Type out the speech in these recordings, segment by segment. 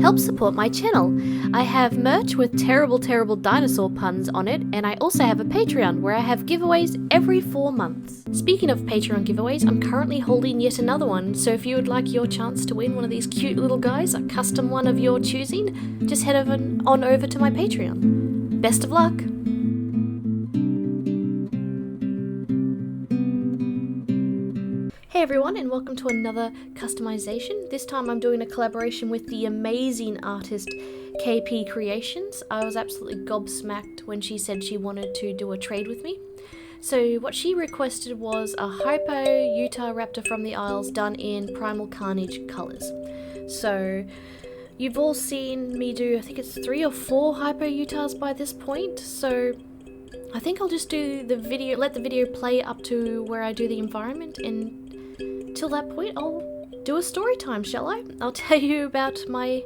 help support my channel. I have merch with terrible dinosaur puns on it, and I also have a Patreon where I have giveaways every 4 months. Speaking of Patreon giveaways, I'm currently holding yet another one, so if you would like your chance to win one of these cute little guys, a custom one of your choosing, just head on over to my Patreon. Best of luck! Hey everyone, and welcome to another customization. This time I'm doing a collaboration with the amazing artist kaypea Creations. I was absolutely gobsmacked when she said she wanted to do a trade with me. So what she requested was a Hyper Utahraptor from the Isles done in primal carnage colours. So you've all seen me do, I think it's 3 or 4 Hyper Utahs by this point, so I think I'll just do the video, let the video play up to where I do the environment, and till that point I'll do a story time, shall I? I'll tell you about my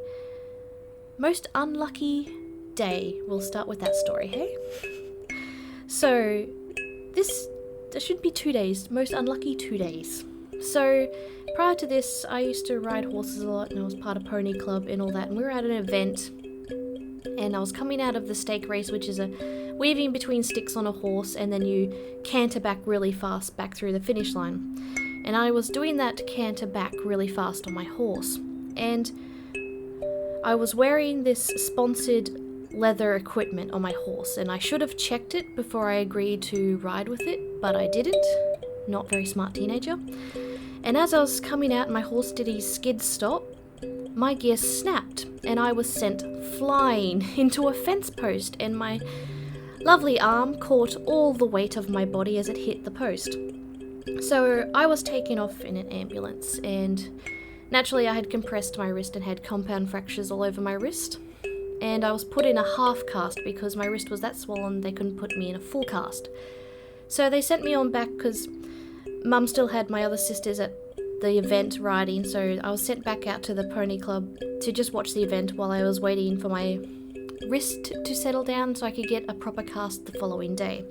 most unlucky day. We'll start with that story, hey? So there should be 2 days, most unlucky 2 days. So prior to this, I used to ride horses a lot, and I was part of Pony Club and all that, and we were at an event, and I was coming out of the stake race, which is a weaving between sticks on a horse, and then you canter back really fast back through the finish line. And I was doing that canter back really fast on my horse, and I was wearing this sponsored leather equipment on my horse, and I should have checked it before I agreed to ride with it, but I didn't. Not very smart teenager. And as I was coming out and my horse did his skid stop, my gear snapped and I was sent flying into a fence post, and my lovely arm caught all the weight of my body as it hit the post. So I was taken off in an ambulance, and naturally I had compressed my wrist and had compound fractures all over my wrist, and I was put in a half cast because my wrist was that swollen they couldn't put me in a full cast. So they sent me on back because Mum still had my other sisters at the event riding, so I was sent back out to the Pony Club to just watch the event while I was waiting for my wrist to settle down so I could get a proper cast the following day.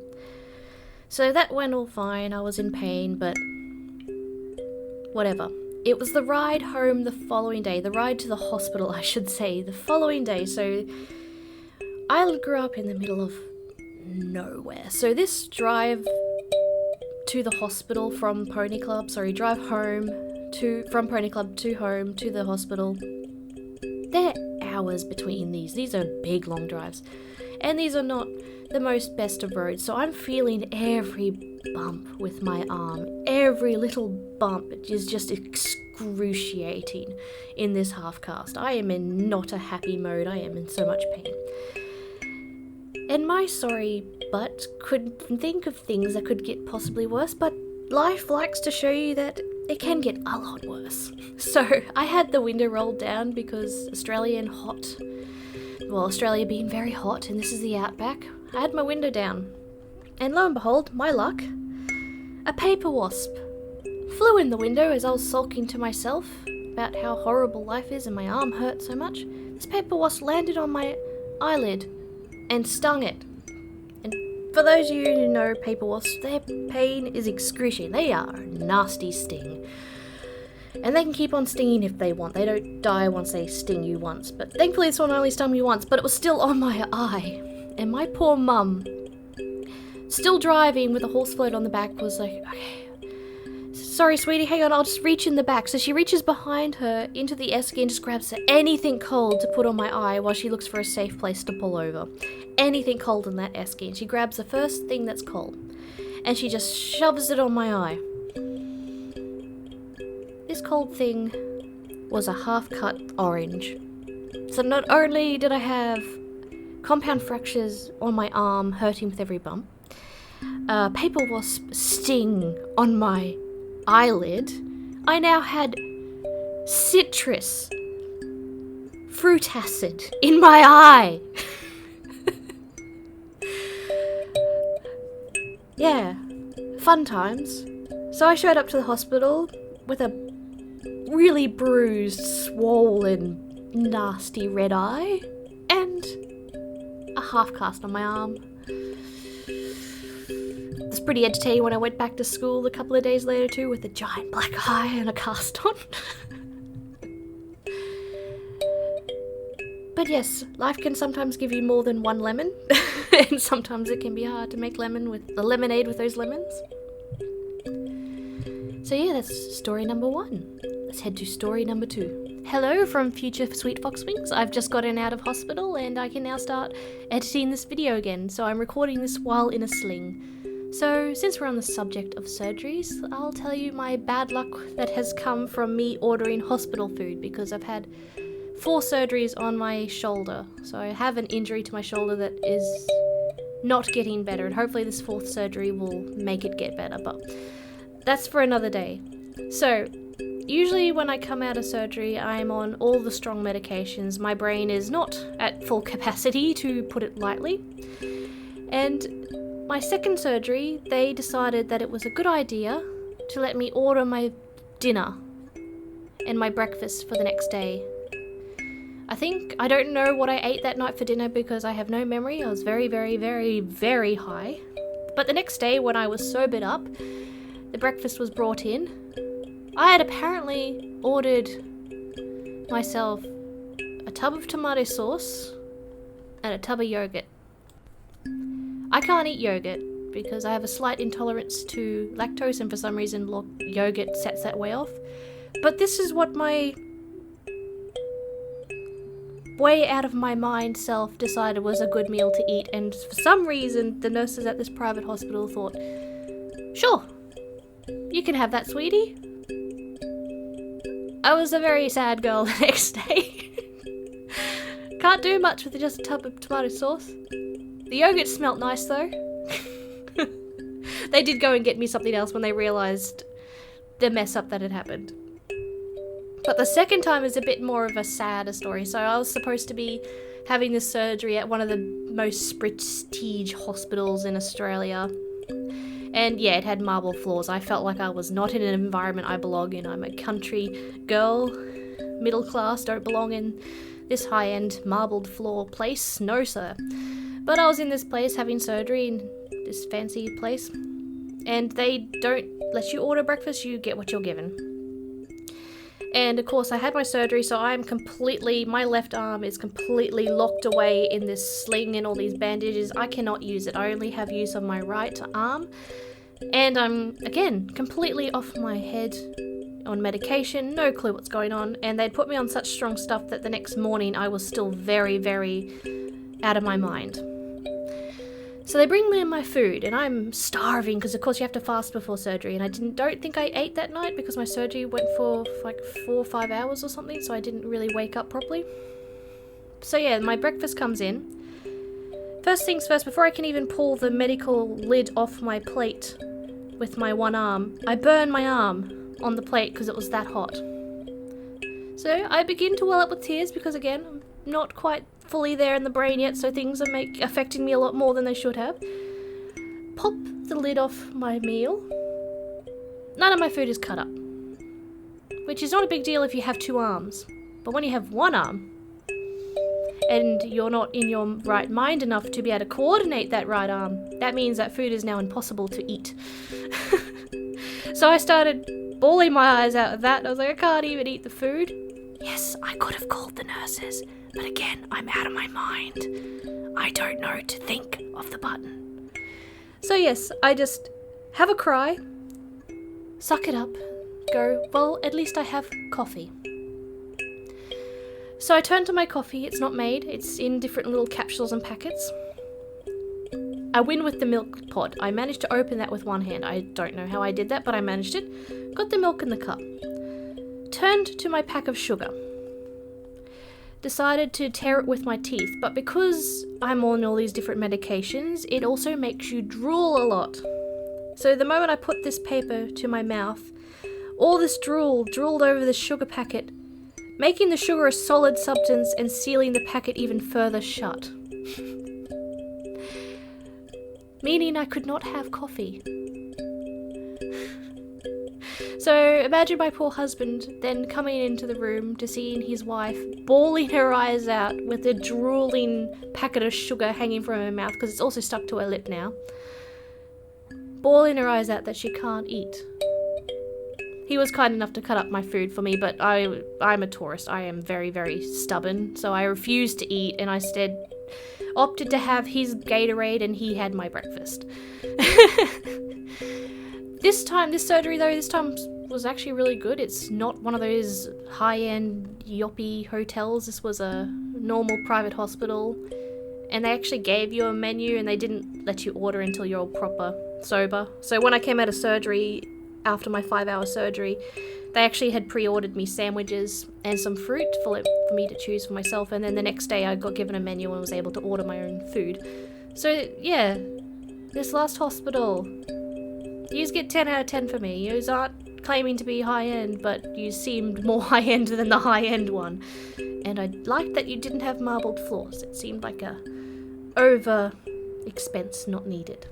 So that went all fine, I was in pain, but whatever. It was the ride home the following day, the ride to the hospital I should say, the following day. So I grew up in the middle of nowhere. So this drive to the hospital from Pony Club, drive home from Pony Club to home to the hospital, there are hours between these. These are big long drives. And these are not the most best of roads, so I'm feeling every bump with my arm. Every little bump is just excruciating in this half cast. I am in not a happy mode. I am in so much pain. And my sorry butt could think of things that could get possibly worse, but life likes to show you that it can get a lot worse. So I had the window rolled down because Australia being very hot, and this is the outback, I had my window down. And lo and behold, my luck, a paper wasp flew in the window as I was sulking to myself about how horrible life is and my arm hurt so much. This paper wasp landed on my eyelid and stung it. And for those of you who know paper wasps, their pain is excruciating. They are a nasty sting. And they can keep on stinging if they want. They don't die once they sting you once. But thankfully this one only stung me once, but it was still on my eye. And my poor mum, still driving with a horse float on the back, was like, okay, sorry sweetie, hang on, I'll just reach in the back. So she reaches behind her into the esky and just grabs anything cold to put on my eye while she looks for a safe place to pull over. Anything cold in that esky. And she grabs the first thing that's cold and she just shoves it on my eye. This cold thing was a half-cut orange. So not only did I have compound fractures on my arm, hurting with every bump, paper wasp sting on my eyelid, I now had citrus fruit acid in my eye. Yeah, fun times. So I showed up to the hospital with a really bruised, swollen, nasty red eye, and a half cast on my arm. It was pretty entertaining when I went back to school a couple of days later too, with a giant black eye and a cast on. But yes, life can sometimes give you more than one lemon, and sometimes it can be hard to make lemonade with those lemons. So yeah, that's story number 1. Let's head to story number 2. Hello from future Sweet Foxwings. I've just gotten out of hospital and I can now start editing this video again, so I'm recording this while in a sling. So since we're on the subject of surgeries, I'll tell you my bad luck that has come from me ordering hospital food, because I've had 4 surgeries on my shoulder. So I have an injury to my shoulder that is not getting better, and hopefully this 4th surgery will make it get better, but that's for another day. So usually when I come out of surgery, I'm on all the strong medications. My brain is not at full capacity, to put it lightly. And my 2nd surgery, they decided that it was a good idea to let me order my dinner and my breakfast for the next day. I don't know what I ate that night for dinner because I have no memory. I was very, very, very, very high. But the next day, when I was sobered up, the breakfast was brought in. I had apparently ordered myself a tub of tomato sauce and a tub of yogurt. I can't eat yogurt because I have a slight intolerance to lactose, and for some reason yogurt sets that way off. But this is what my way out of my mind self decided was a good meal to eat, and for some reason the nurses at this private hospital thought, sure, you can have that, sweetie. I was a very sad girl the next day. Can't do much with just a tub of tomato sauce. The yogurt smelt nice though. They did go and get me something else when they realised the mess up that had happened. But the 2nd time is a bit more of a sadder story. So I was supposed to be having this surgery at one of the most prestige hospitals in Australia. And yeah, it had marble floors. I felt like I was not in an environment I belong in. I'm a country girl, middle class, don't belong in this high-end marbled floor place. No, sir. But I was in this place having surgery in this fancy place. And they don't let you order breakfast, you get what you're given. And of course I had my surgery, so my left arm is completely locked away in this sling and all these bandages. I cannot use it. I only have use of my right arm. And I'm, again, completely off my head on medication, no clue what's going on. And they'd put me on such strong stuff that the next morning I was still very, very out of my mind. So they bring me my food, and I'm starving because of course you have to fast before surgery, and I don't think I ate that night because my surgery went for like 4 or 5 hours or something, so I didn't really wake up properly. So yeah, my breakfast comes in. First things first, before I can even pull the medical lid off my plate with my one arm, I burn my arm on the plate because it was that hot. So I begin to well up with tears because again, I'm not quite fully there in the brain yet, so things are affecting me a lot more than they should have. Pop the lid off my meal. None of my food is cut up, which is not a big deal if you have 2 arms, but when you have 1 arm and you're not in your right mind enough to be able to coordinate that right arm, that means that food is now impossible to eat. So I started bawling my eyes out of that. I was like, I can't even eat the food. Yes, I could have called the nurses, but again, I'm out of my mind. I don't know to think of the button. So yes, I just have a cry, suck it up, go, well, at least I have coffee. So I turn to my coffee. It's not made. It's in different little capsules and packets. I win with the milk pod. I managed to open that with one hand. I don't know how I did that, but I managed it. Got the milk in the cup. Turned to my pack of sugar. Decided to tear it with my teeth, but because I'm on all these different medications, it also makes you drool a lot. So the moment I put this paper to my mouth, all this drooled over the sugar packet, making the sugar a solid substance and sealing the packet even further shut. Meaning I could not have coffee. So imagine my poor husband then coming into the room to seeing his wife bawling her eyes out with a drooling packet of sugar hanging from her mouth, because it's also stuck to her lip now. Bawling her eyes out that she can't eat. He was kind enough to cut up my food for me, but I'm a tourist. I am very, very stubborn, so I refused to eat, and I instead opted to have his Gatorade, and he had my breakfast. This surgery though, was actually really good. It's not one of those high-end yoppy hotels. This was a normal private hospital, and they actually gave you a menu, and they didn't let you order until you're proper sober. So when I came out of surgery, after my 5-hour surgery, they actually had pre-ordered me sandwiches and some fruit for me to choose for myself, and then the next day I got given a menu and was able to order my own food. So yeah, this last hospital, yous get 10 out of 10 for me. Yous aren't claiming to be high-end, but you seemed more high-end than the high-end one. And I liked that you didn't have marbled floors. It seemed like a over expense not needed.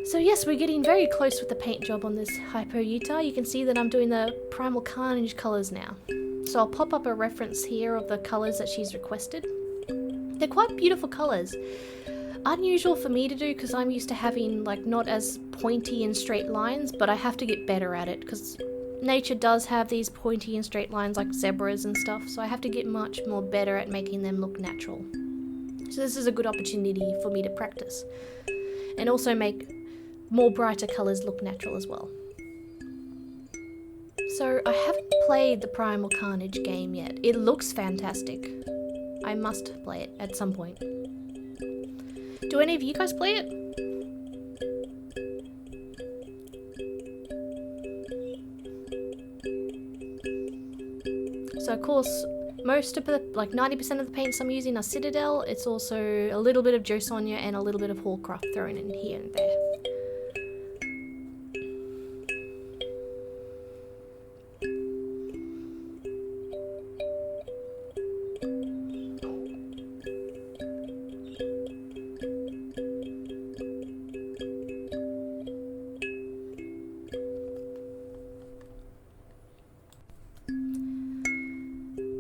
So yes, we're getting very close with the paint job on this Hyper Utah. You can see that I'm doing the primal carnage colours now. So I'll pop up a reference here of the colours that she's requested. They're quite beautiful colours. Unusual for me to do because I'm used to having like not as pointy and straight lines, but I have to get better at it because nature does have these pointy and straight lines like zebras and stuff, so I have to get much more better at making them look natural. So this is a good opportunity for me to practice and also make more brighter colours look natural as well. So I haven't played the Primal Carnage game yet. It looks fantastic. I must play it at some point. Do any of you guys play it? So of course, most of the, like 90% of the paints I'm using are Citadel. It's also a little bit of Joe Sonia and a little bit of Hallcraft thrown in here and there.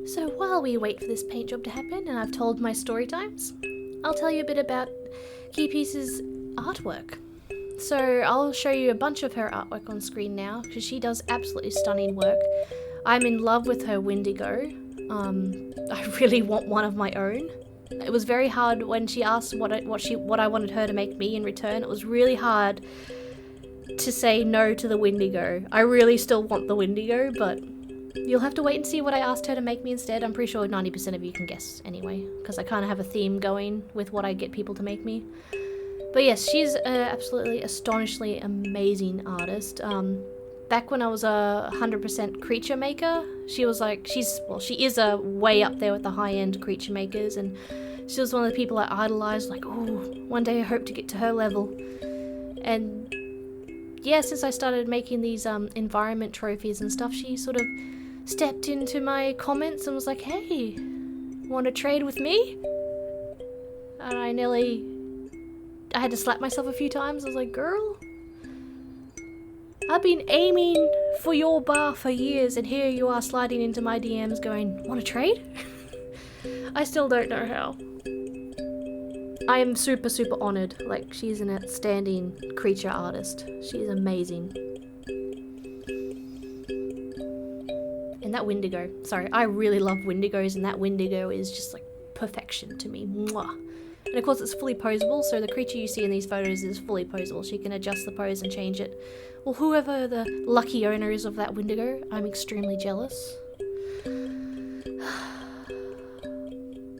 So while we wait for this paint job to happen and I've told my story times, I'll tell you a bit about Kaypea's artwork. So I'll show you a bunch of her artwork on screen now because she does absolutely stunning work. I'm in love with her Wendigo. I really want one of my own. It was very hard when she asked what I wanted her to make me in return. It was really hard to say no to the Wendigo. I really still want the Wendigo, but you'll have to wait and see what I asked her to make me instead. I'm pretty sure 90% of you can guess anyway, because I kind of have a theme going with what I get people to make me. But yes, she's an absolutely astonishingly amazing artist. Back when I was a 100% creature maker, she is a way up there with the high-end creature makers, and she was one of the people I idolized, like, oh, one day I hope to get to her level. And yeah, since I started making these environment trophies and stuff, she sort of stepped into my comments and was like, hey, want to trade with me? And I had to slap myself a few times. I was like, girl, I've been aiming for your bar for years, and here you are sliding into my DMs going, want to trade? I still don't know how. I am super, super honored. Like, she's an outstanding creature artist. She's amazing. And that Wendigo. Sorry, I really love Wendigos, and that Wendigo is just like perfection to me. Mwah. And of course it's fully posable, so the creature you see in these photos is fully posable. She can adjust the pose and change it. Well, whoever the lucky owner is of that Wendigo, I'm extremely jealous.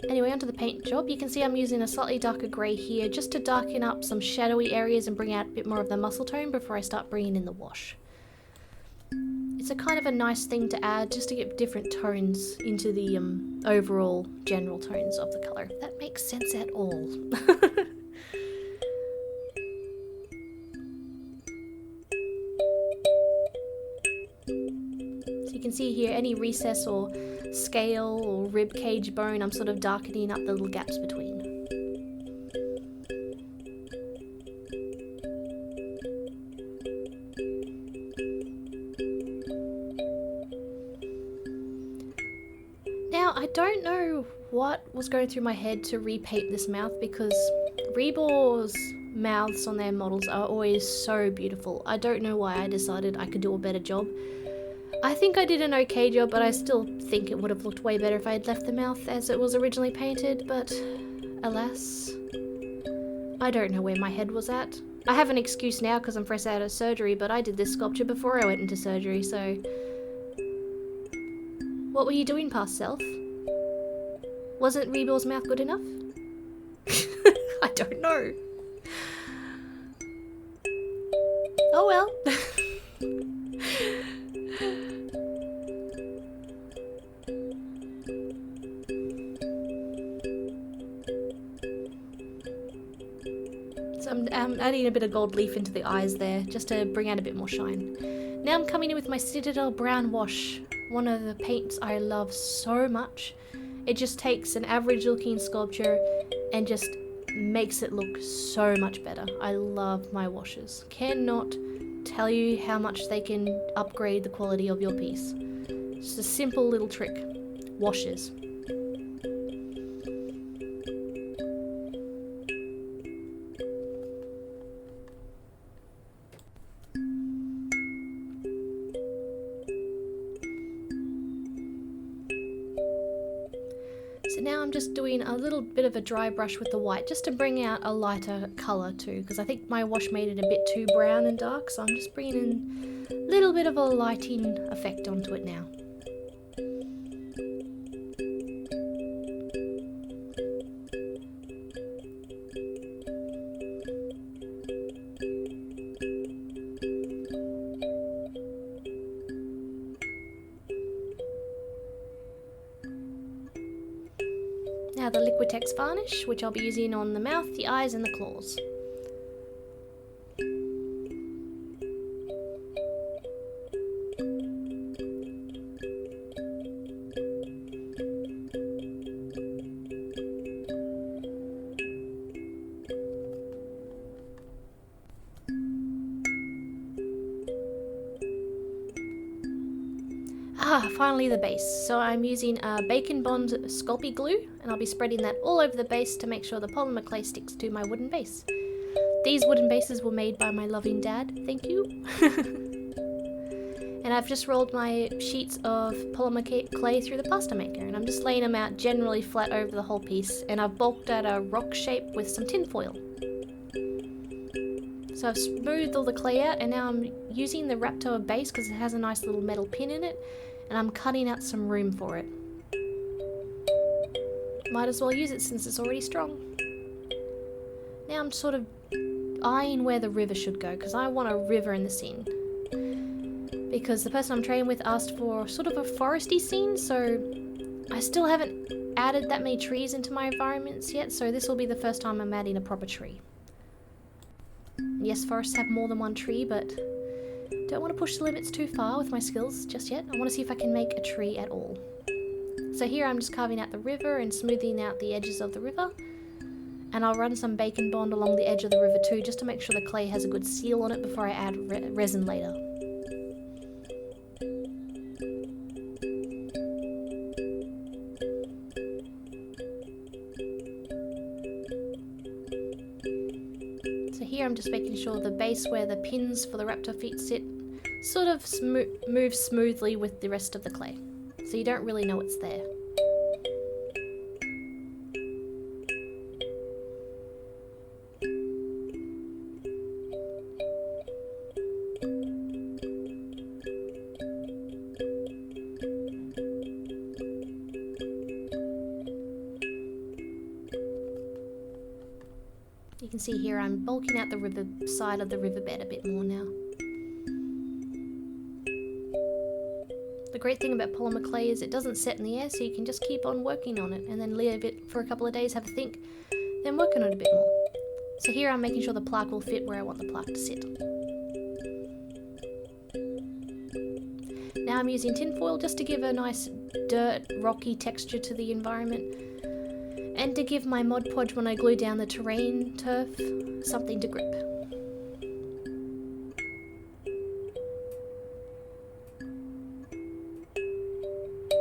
Anyway, onto the paint job. You can see I'm using a slightly darker grey here just to darken up some shadowy areas and bring out a bit more of the muscle tone before I start bringing in the wash. It's a kind of a nice thing to add just to get different tones into the overall general tones of the colour, if that makes sense at all. So you can see here any recess or scale or rib cage bone, I'm sort of darkening up the little gaps between. Now, I don't know what was going through my head to repaint this mouth because Rebor's mouths on their models are always so beautiful. I don't know why I decided I could do a better job. I think I did an okay job, but I still think it would have looked way better if I had left the mouth as it was originally painted, but alas, I don't know where my head was at. I have an excuse now because I'm fresh out of surgery, but I did this sculpture before I went into surgery, so... What were you doing, past self? Wasn't Rebor's mouth good enough? I don't know. Oh well. So I'm adding a bit of gold leaf into the eyes there, just to bring out a bit more shine. Now I'm coming in with my Citadel brown wash, one of the paints I love so much. It just takes an average looking sculpture and just makes it look so much better. I love my washes. Cannot tell you how much they can upgrade the quality of your piece. Just a simple little trick. Washes. So now I'm just doing a little bit of a dry brush with the white just to bring out a lighter colour too, because I think my wash made it a bit too brown and dark, so I'm just bringing in a little bit of a lighting effect onto it now. Now the Liquitex varnish, which I'll be using on the mouth, the eyes and the claws. Finally the base. So I'm using Bacon Bond Sculpey glue, and I'll be spreading that all over the base to make sure the polymer clay sticks to my wooden base. These wooden bases were made by my loving dad, thank you. And I've just rolled my sheets of polymer clay through the pasta maker, and I'm just laying them out generally flat over the whole piece, and I've bulked out a rock shape with some tin foil. So I've smoothed all the clay out, and now I'm using the Raptor base because it has a nice little metal pin in it, and I'm cutting out some room for it. Might as well use it since it's already strong. Now I'm sort of eyeing where the river should go, because I want a river in the scene. Because the person I'm training with asked for sort of a foresty scene, so I still haven't added that many trees into my environments yet, so this will be the first time I'm adding a proper tree. Yes, forests have more than one tree, but don't want to push the limits too far with my skills just yet. I want to see if I can make a tree at all. So here I'm just carving out the river and smoothing out the edges of the river. And I'll run some Bacon Bond along the edge of the river too, just to make sure the clay has a good seal on it before I add resin later. So here I'm just making sure the base where the pins for the raptor feet sit sort of moves smoothly with the rest of the clay, so you don't really know it's there. You can see here I'm bulking out the river side of the riverbed a bit more now. The great thing about polymer clay is it doesn't set in the air, so you can just keep on working on it and then leave it for a couple of days, have a think, then work on it a bit more. So here I'm making sure the plaque will fit where I want the plaque to sit. Now I'm using tin foil just to give a nice dirt, rocky texture to the environment, and to give my Mod Podge, when I glue down the terrain turf, something to grip.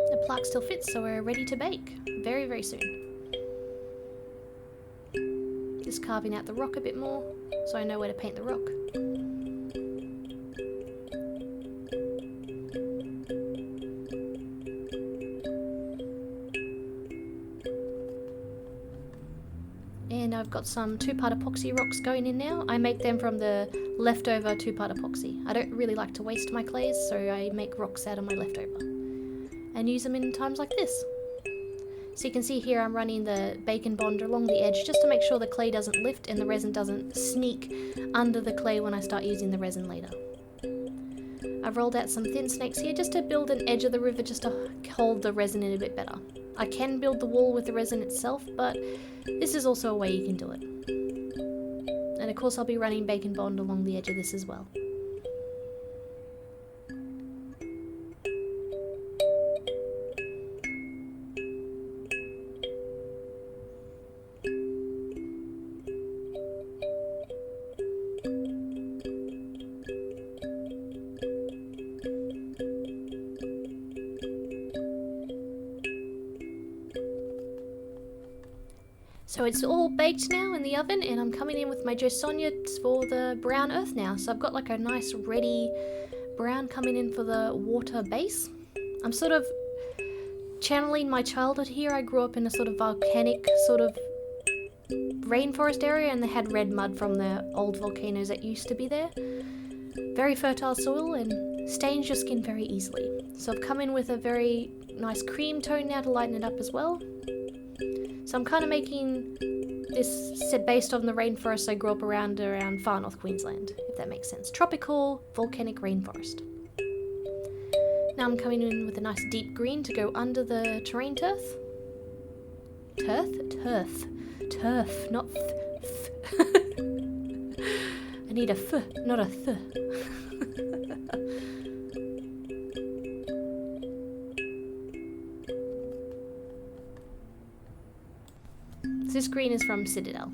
The plaque still fits, so we're ready to bake very, very soon. Just carving out the rock a bit more so I know where to paint the rock. And I've got some 2-part epoxy rocks going in now. I make them from the leftover 2-part epoxy. I don't really like to waste my clays, so I make rocks out of my leftover and use them in times like this. So you can see here I'm running the bacon bond along the edge just to make sure the clay doesn't lift and the resin doesn't sneak under the clay when I start using the resin later. I've rolled out some thin snakes here just to build an edge of the river just to hold the resin in a bit better. I can build the wall with the resin itself, but this is also a way you can do it. And of course I'll be running bacon bond along the edge of this as well. So it's all baked now in the oven, and I'm coming in with my Josonia for the brown earth now. So I've got like a nice ready brown coming in for the water base. I'm sort of channeling my childhood here. I grew up in a sort of volcanic sort of rainforest area, and they had red mud from the old volcanoes that used to be there. Very fertile soil and stains your skin very easily. So I've come in with a very nice cream tone now to lighten it up as well. So I'm kind of making this set based on the rainforest I grew up around far north Queensland, if that makes sense. Tropical volcanic rainforest. Now I'm coming in with a nice deep green to go under the terrain turf. Turf, not I need a f, not a th. This green is from Citadel.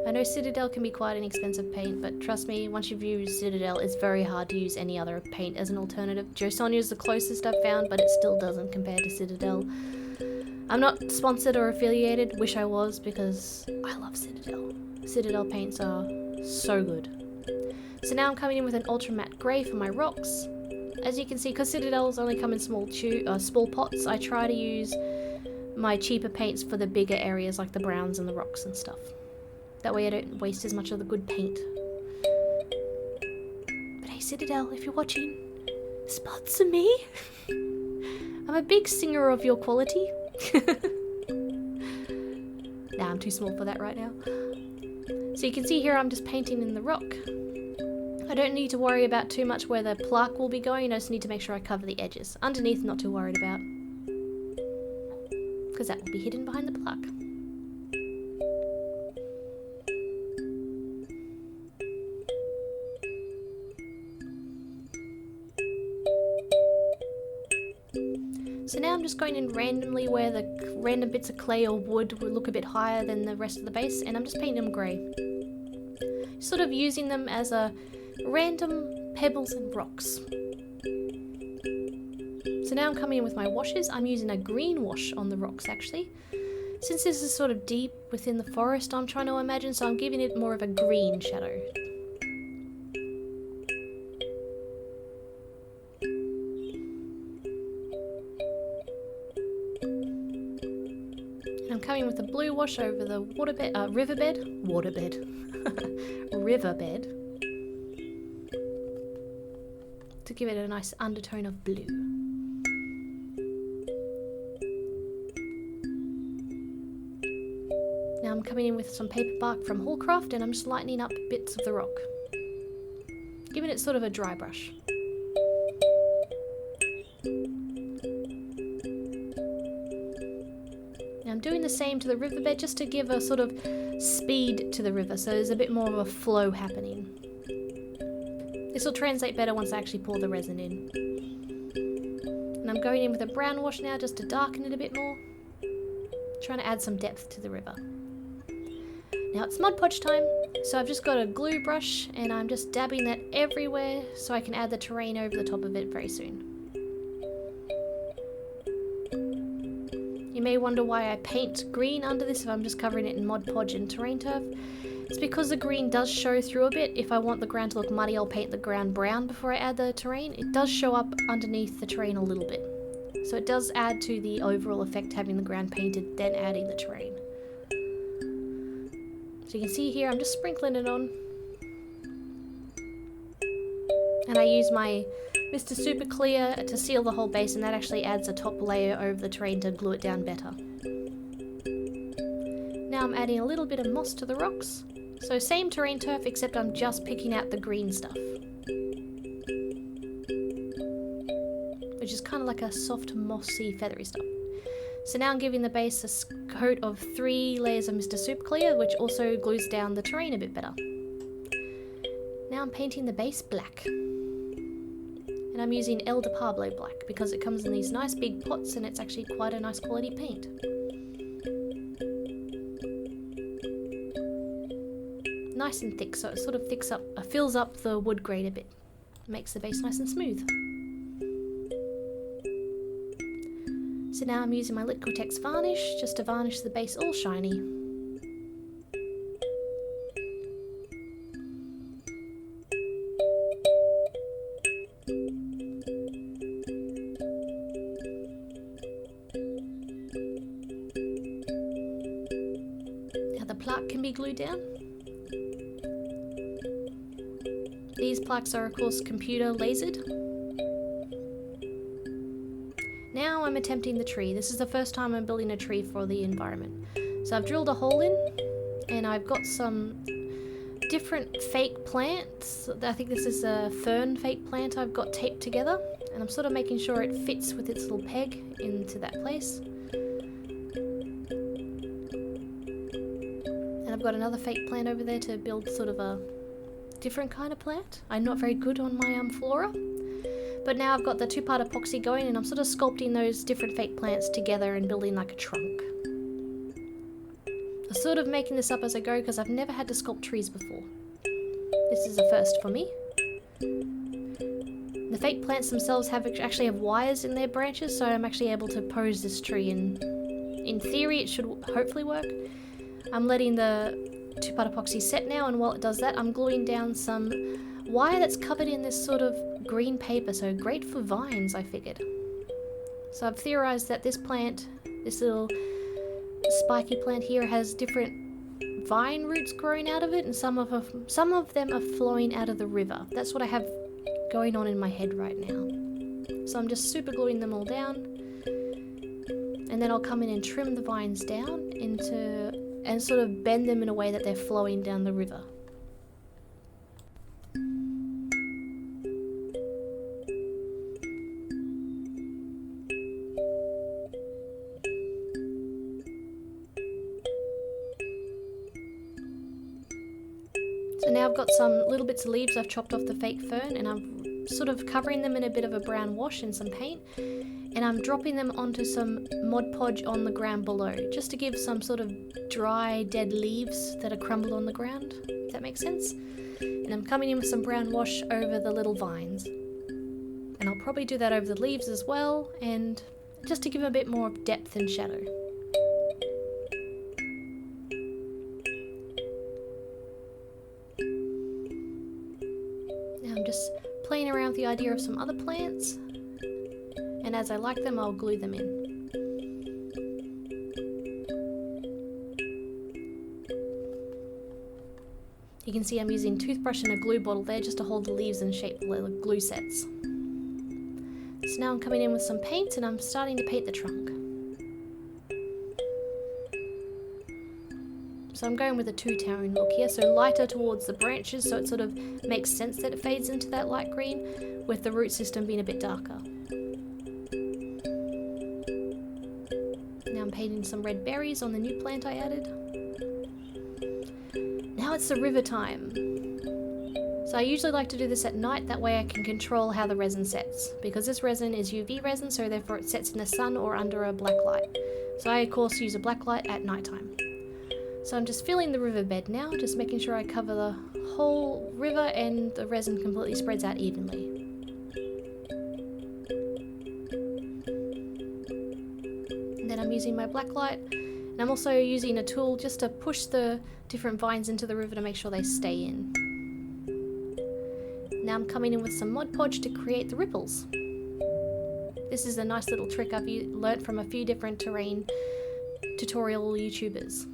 I know Citadel can be quite an expensive paint, but trust me, once you've used Citadel, it's very hard to use any other paint as an alternative. Josonia is the closest I've found, but it still doesn't compare to Citadel. I'm not sponsored or affiliated, wish I was, because I love Citadel. Citadel paints are so good. So now I'm coming in with an ultra matte grey for my rocks. As you can see, because Citadels only come in small pots, I try to use my cheaper paints for the bigger areas like the browns and the rocks and stuff. That way I don't waste as much of the good paint. But hey Citadel, if you're watching, sponsor me! I'm a big singer of your quality. Nah, I'm too small for that right now. So you can see here I'm just painting in the rock. I don't need to worry about too much where the plaque will be going, I just need to make sure I cover the edges. Underneath, not too worried about, because that will be hidden behind the plaque. So now I'm just going in randomly where the random bits of clay or wood will look a bit higher than the rest of the base, and I'm just painting them grey. Sort of using them as a random pebbles and rocks. So now I'm coming in with my washes. I'm using a green wash on the rocks actually. Since this is sort of deep within the forest I'm trying to imagine, so I'm giving it more of a green shadow. And I'm coming with a blue wash over the riverbed. To give it a nice undertone of blue. Now I'm coming in with some paper bark from Hallcraft and I'm just lightening up bits of the rock. Giving it sort of a dry brush. Now I'm doing the same to the riverbed just to give a sort of speed to the river, so there's a bit more of a flow happening. This will translate better once I actually pour the resin in. And I'm going in with a brown wash now just to darken it a bit more. Trying to add some depth to the river. Now it's Mod Podge time, so I've just got a glue brush and I'm just dabbing that everywhere so I can add the terrain over the top of it very soon. You may wonder why I paint green under this if I'm just covering it in Mod Podge and terrain turf. It's because the green does show through a bit. If I want the ground to look muddy, I'll paint the ground brown before I add the terrain. It does show up underneath the terrain a little bit. So it does add to the overall effect having the ground painted, then adding the terrain. So you can see here, I'm just sprinkling it on. And I use my Mr. Super Clear to seal the whole base, and that actually adds a top layer over the terrain to glue it down better. Now I'm adding a little bit of moss to the rocks. So same terrain turf, except I'm just picking out the green stuff. Which is kind of like a soft, mossy, feathery stuff. So now I'm giving the base a coat of 3 layers of Mr. Super Clear, which also glues down the terrain a bit better. Now I'm painting the base black. And I'm using El de Pablo black because it comes in these nice big pots and it's actually quite a nice quality paint. Nice and thick, so it sort of fills up the wood grain a bit. Makes the base nice and smooth. So now I'm using my Liquitex varnish just to varnish the base all shiny. Now the plaque can be glued down. These plaques are of course computer lasered. Now I'm attempting the tree. This is the first time I'm building a tree for the environment. So I've drilled a hole in and I've got some different fake plants. I think this is a fern fake plant I've got taped together, and I'm sort of making sure it fits with its little peg into that place. And I've got another fake plant over there to build sort of a different kind of plant. I'm not very good on my flora. But now I've got the 2-part epoxy going and I'm sort of sculpting those different fake plants together and building like a trunk. I'm sort of making this up as I go because I've never had to sculpt trees before. This is a first for me. The fake plants themselves actually have wires in their branches, so I'm actually able to pose this tree, and in theory it should hopefully work. I'm letting the 2-part epoxy set now, and while it does that I'm gluing down some wire that's covered in this sort of green paper, so great for vines, I figured. So I've theorized that this plant, this little spiky plant here, has different vine roots growing out of it, and some of them are flowing out of the river. That's what I have going on in my head right now. So I'm just super gluing them all down, and then I'll come in and trim the vines down and sort of bend them in a way that they're flowing down the river. So now I've got some little bits of leaves I've chopped off the fake fern, and I'm sort of covering them in a bit of a brown wash and some paint, and I'm dropping them onto some Mod Podge on the ground below, just to give some sort of dry, dead leaves that are crumbled on the ground, if that makes sense. And I'm coming in with some brown wash over the little vines. And I'll probably do that over the leaves as well, and just to give a bit more depth and shadow. Now I'm just playing around with the idea of some other plants, and as I like them I'll glue them in. You can see I'm using toothbrush and a glue bottle there just to hold the leaves in shape like glue sets. So now I'm coming in with some paint and I'm starting to paint the trunk. So I'm going with a two-tone look here, so lighter towards the branches, so it sort of makes sense that it fades into that light green, with the root system being a bit darker. Now I'm painting some red berries on the new plant I added. Now it's the river time. So I usually like to do this at night, that way I can control how the resin sets, because this resin is UV resin, so therefore it sets in the sun or under a black light. So I of course use a black light at night time. So I'm just filling the riverbed now, just making sure I cover the whole river and the resin completely spreads out evenly. And then I'm using using my black light. And I'm also using a tool just to push the different vines into the river to make sure they stay in. Now I'm coming in with some Mod Podge to create the ripples. This is a nice little trick I've learnt from a few different terrain tutorial YouTubers.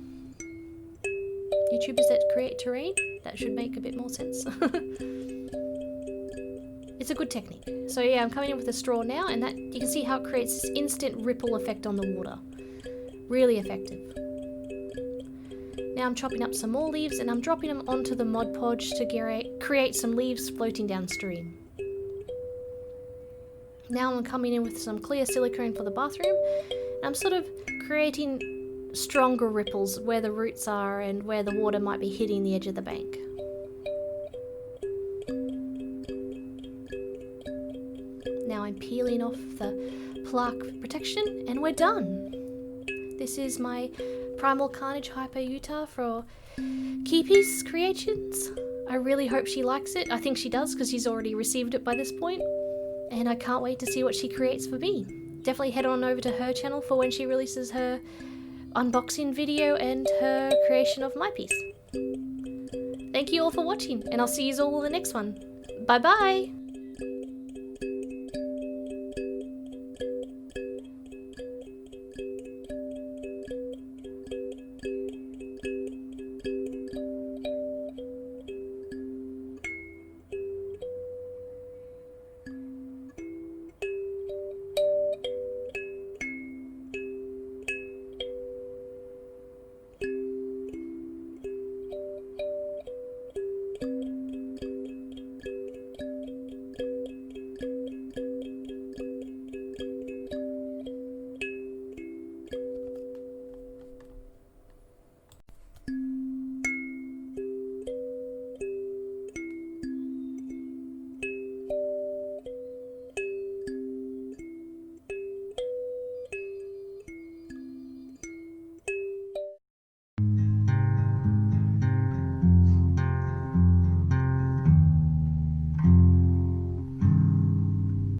YouTubers that create terrain? That should make a bit more sense. It's a good technique. So yeah, I'm coming in with a straw now, and that you can see how it creates this instant ripple effect on the water. Really effective. Now I'm chopping up some more leaves and I'm dropping them onto the Mod Podge to create some leaves floating downstream. Now I'm coming in with some clear silicone for the bathroom, and I'm sort of creating stronger ripples where the roots are and where the water might be hitting the edge of the bank. Now I'm peeling off the plaque protection and we're done. This is my primal carnage Hyper Utahraptor for Kaypea's creations. I really hope she likes it. I think she does because she's already received it by this point. And I can't wait to see what she creates for me. Definitely head on over to her channel for when she releases her unboxing video and her creation of my piece. Thank you all for watching, and I'll see you all in the next one. Bye bye!